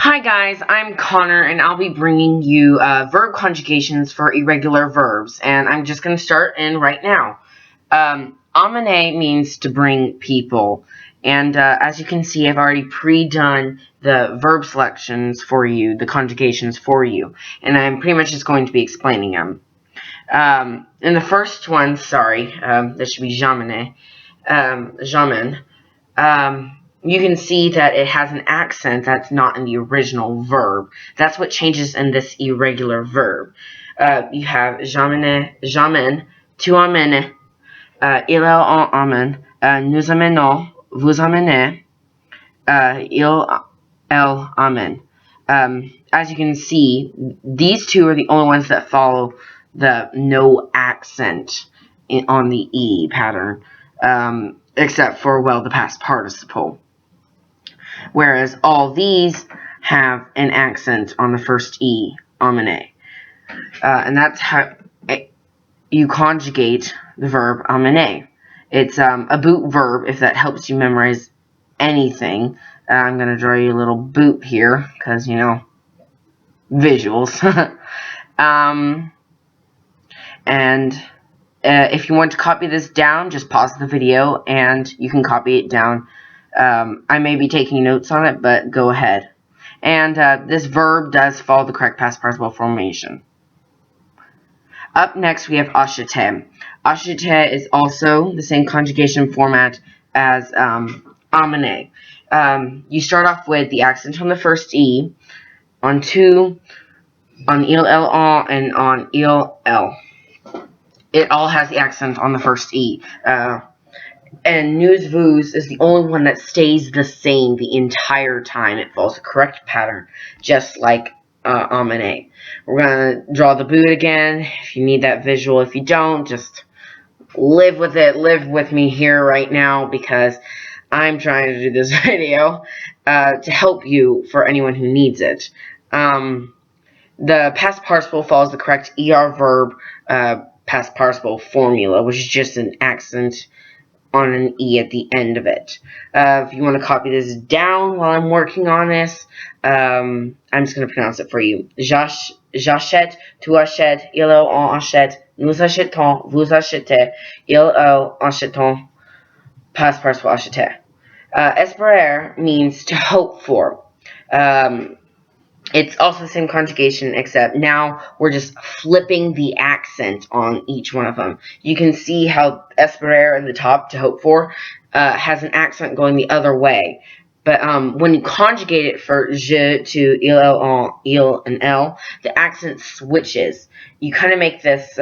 Hi guys, I'm Connor and I'll be bringing you verb conjugations for irregular verbs, and I'm just going to start in right now. Amene means to bring people, and as you can see, I've already pre-done the verb selections for you, the conjugations for you, and I'm pretty much just going to be explaining them. In the first one, this should be jamene, jamen. You can see that it has an accent that's not in the original verb. That's what changes in this irregular verb. You have j'amène, tu amènes, il amène, nous amenons, vous amenez, elle amène. As you can see, these two are the only ones that follow the no accent on the E pattern, except for, the past participle. Whereas all these have an accent on the first E, amene. And that's how you conjugate the verb amene. It's a boot verb, if that helps you memorize anything. I'm going to draw you a little boot here, because, visuals. If you want to copy this down, just pause the video, and you can copy it down. I may be taking notes on it, but go ahead. And this verb does follow the correct past participle formation. Up next, we have achete. Achete is also the same conjugation format as amene. You start off with the accent on the first E, on tu, on il, el, and on il, el. It all has the accent on the first E. And nous, vous is the only one that stays the same the entire time. It follows the correct pattern, just like amene. We're going to draw the boot again, if you need that visual. If you don't, just live with it. Live with me here right now, because I'm trying to do this video to help you for anyone who needs it. The past participle follows the correct ER verb past participle formula, which is just an accent on an E at the end of it. If you want to copy this down while I'm working on this, I'm just going to pronounce it for you. J'achète, tu achètes, il on achète, nous achetons, vous achetez, ils achetons, past participle acheter. Esperar means to hope for. It's also the same conjugation, except now we're just flipping the accent on each one of them. You can see how esperar in the top, to hope for, has an accent going the other way. But when you conjugate it for je to il, and el, the accent switches. You kind of make this,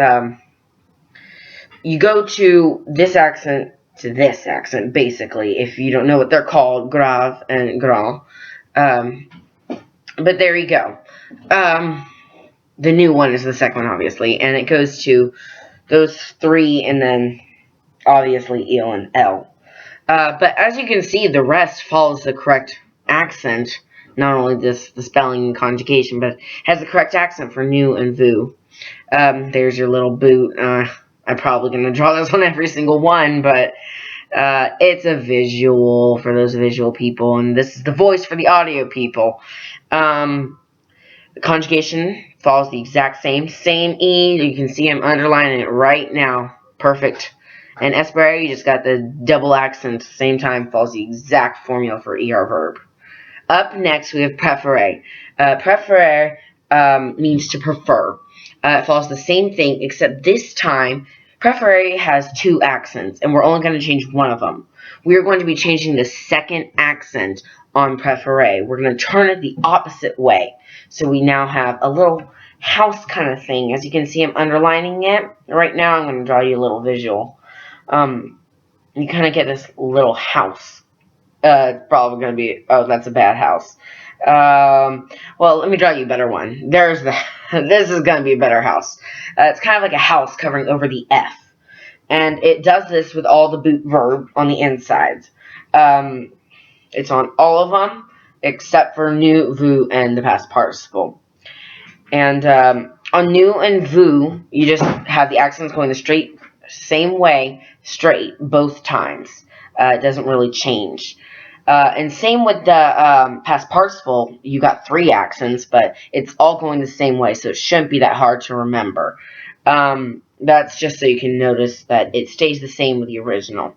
you go to this accent to this accent, basically, if you don't know what they're called, grave and grand. But there you go. The new one is the second one, obviously, and it goes to those three, and then obviously il and el. But as you can see, the rest follows the correct accent. Not only the spelling and conjugation, but has the correct accent for new and vous. There's your little boot. I'm probably going to draw this on every single one, but it's a visual for those visual people, and this is the voice for the audio people. The conjugation follows the exact same E. You can see I'm underlining it right now. Perfect. And esperar, you just got the double accent at the same time, follows the exact formula for ER verb. Up next, we have préférer. Préférer means to prefer. It follows the same thing, except this time, préférer has two accents, and we're only going to change one of them. We are going to be changing the second accent on préférer. We're going to turn it the opposite way. So we now have a little house kind of thing. As you can see, I'm underlining it. Right now, I'm going to draw you a little visual. You kind of get this little house. It's probably going to be, oh, that's a bad house. Well, let me draw you a better one. There's the, this is going to be a better house. It's kind of like a house covering over the F. And it does this with all the boot verb on the insides. It's on all of them, except for nous, vous, and the past participle. And on nous and vous, you just have the accents going the same way, straight, both times. It doesn't really change. And same with the past participle. You got 3 accents, but it's all going the same way, so it shouldn't be that hard to remember. That's just so you can notice that it stays the same with the original.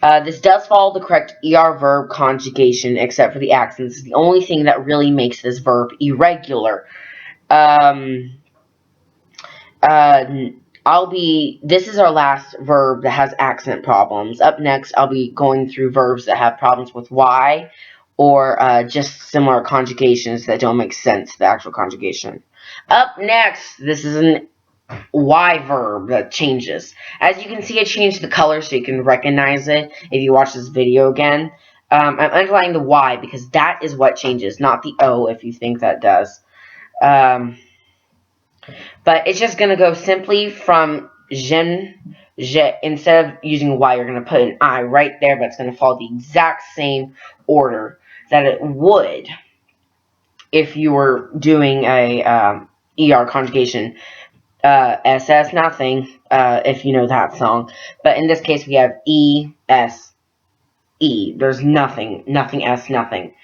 This does follow the correct ER verb conjugation, except for the accents. It's the only thing that really makes this verb irregular. This is our last verb that has accent problems. Up next, I'll be going through verbs that have problems with Y, or just similar conjugations that don't make sense, the actual conjugation. Up next, this is an Y verb that changes. As you can see, I changed the color so you can recognize it if you watch this video again. I'm underlining the Y because that is what changes, not the O if you think that does. But it's just going to go simply from je. Instead of using Y, you're going to put an I right there, but it's going to follow the exact same order that it would if you were doing a ER conjugation. SS nothing, if you know that song. But in this case, we have E, S, E. There's nothing S, nothing.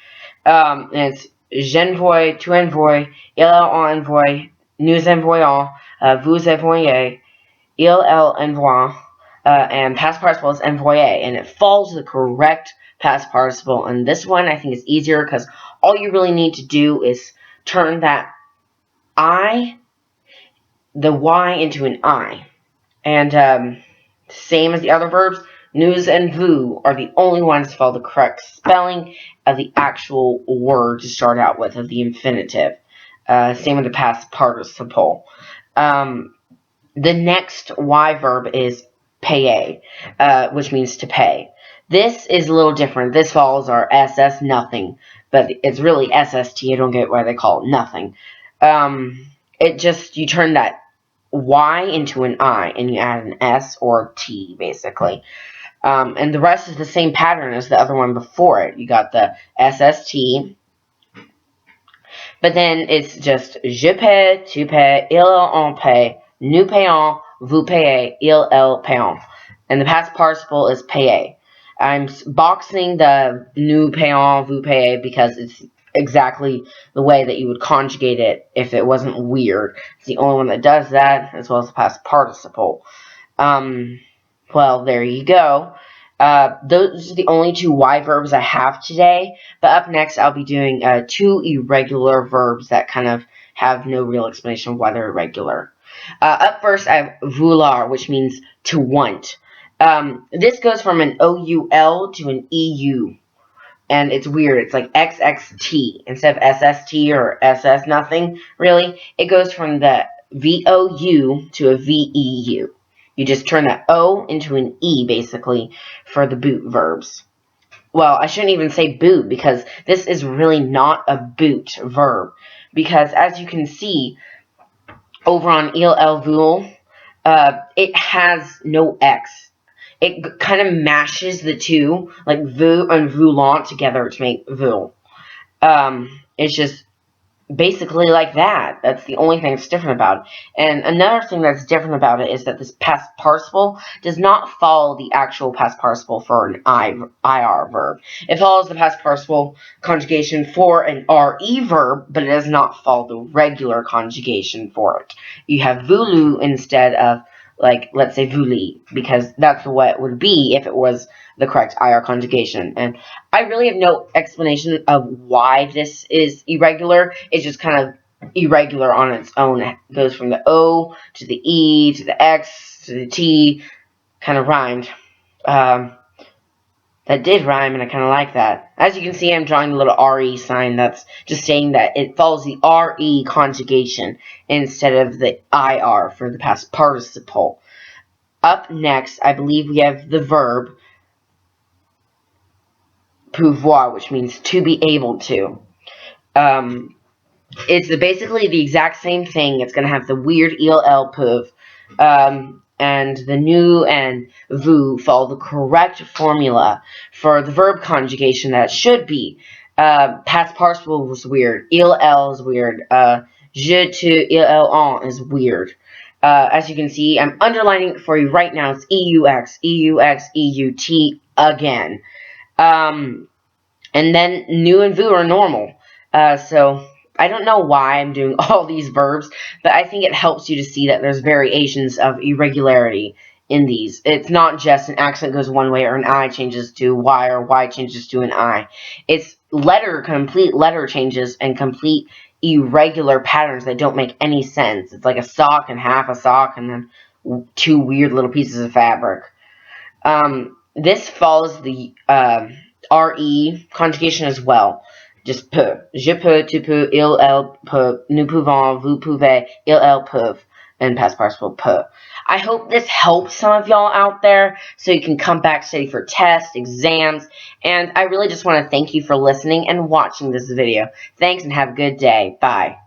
And it's j'envoie, tu envoies, il envoie, nous envoyons, vous envoyez, il envoie, and past participle is envoyer, and it follows the correct past participle. And this one I think is easier because all you really need to do is turn that the Y into an I. And same as the other verbs, nous and vous are the only ones to follow the correct spelling of the actual word to start out with, of the infinitive. Same with the past participle. The next Y verb is payer, which means to pay. This is a little different. This follows our SS nothing, but it's really SST. I don't get why they call it nothing. You turn that Y into an I, and you add an S or T, basically. And the rest is the same pattern as the other one before it. You got the SST, but then it's just je paie, tu paies, il en paie, nous payons, vous payez, ils payons. And the past participle is payer. I'm boxing the nous payons, vous payez because it's exactly the way that you would conjugate it if it wasn't weird. It's the only one that does that, as well as the past participle. Well, there you go. Those are the only 2 Y verbs I have today. But up next, I'll be doing 2 irregular verbs that kind of have no real explanation of why they're irregular. Up first, I have vouloir, which means to want. This goes from an OUL to an EU. And it's weird. It's like XXT instead of SST or SS nothing, really. It goes from the VOU to a VEU. You just turn that O into an E, basically, for the boot verbs. Well, I shouldn't even say boot, because this is really not a boot verb. Because, as you can see, over on il, el, vul, it has no X. It kind of mashes the two, like vous and voulante together to make vul. It's just basically like that. That's the only thing that's different about it. And another thing that's different about it is that this past participle does not follow the actual past participle for an IR verb. It follows the past participle conjugation for an RE verb, but it does not follow the regular conjugation for it. You have voulu instead of, like, let's say vouli, because that's what it would be if it was the correct IR conjugation. And I really have no explanation of why this is irregular. It's just kind of irregular on its own. It goes from the O to the E to the X to the T. Kind of rhymed. That did rhyme, and I kind of like that. As you can see, I'm drawing a little RE sign. That's just saying that it follows the RE conjugation instead of the IR for the past participle. Up next, I believe we have the verb pouvoir, which means to be able to. It's basically the exact same thing. It's going to have the weird il, el, pouv. And the nous and vous follow the correct formula for the verb conjugation that it should be. Past participle was weird. Il, el is weird. Je, tu, il, el, en is weird. As you can see, I'm underlining it for you right now. It's EUX, EUX, EUT again. And then nous and vous are normal. So I don't know why I'm doing all these verbs, but I think it helps you to see that there's variations of irregularity in these. It's not just an accent goes one way or an I changes to Y or Y changes to an I. It's complete letter changes and complete irregular patterns that don't make any sense. It's like a sock and half a sock and then two weird little pieces of fabric. This follows the RE conjugation as well. Just peut. Je peux, tu peux, il, elle peut, nous pouvons, vous pouvez, ils, elles peuvent, and past participle peut. I hope this helps some of y'all out there so you can come back study for tests, exams, and I really just want to thank you for listening and watching this video. Thanks and have a good day. Bye.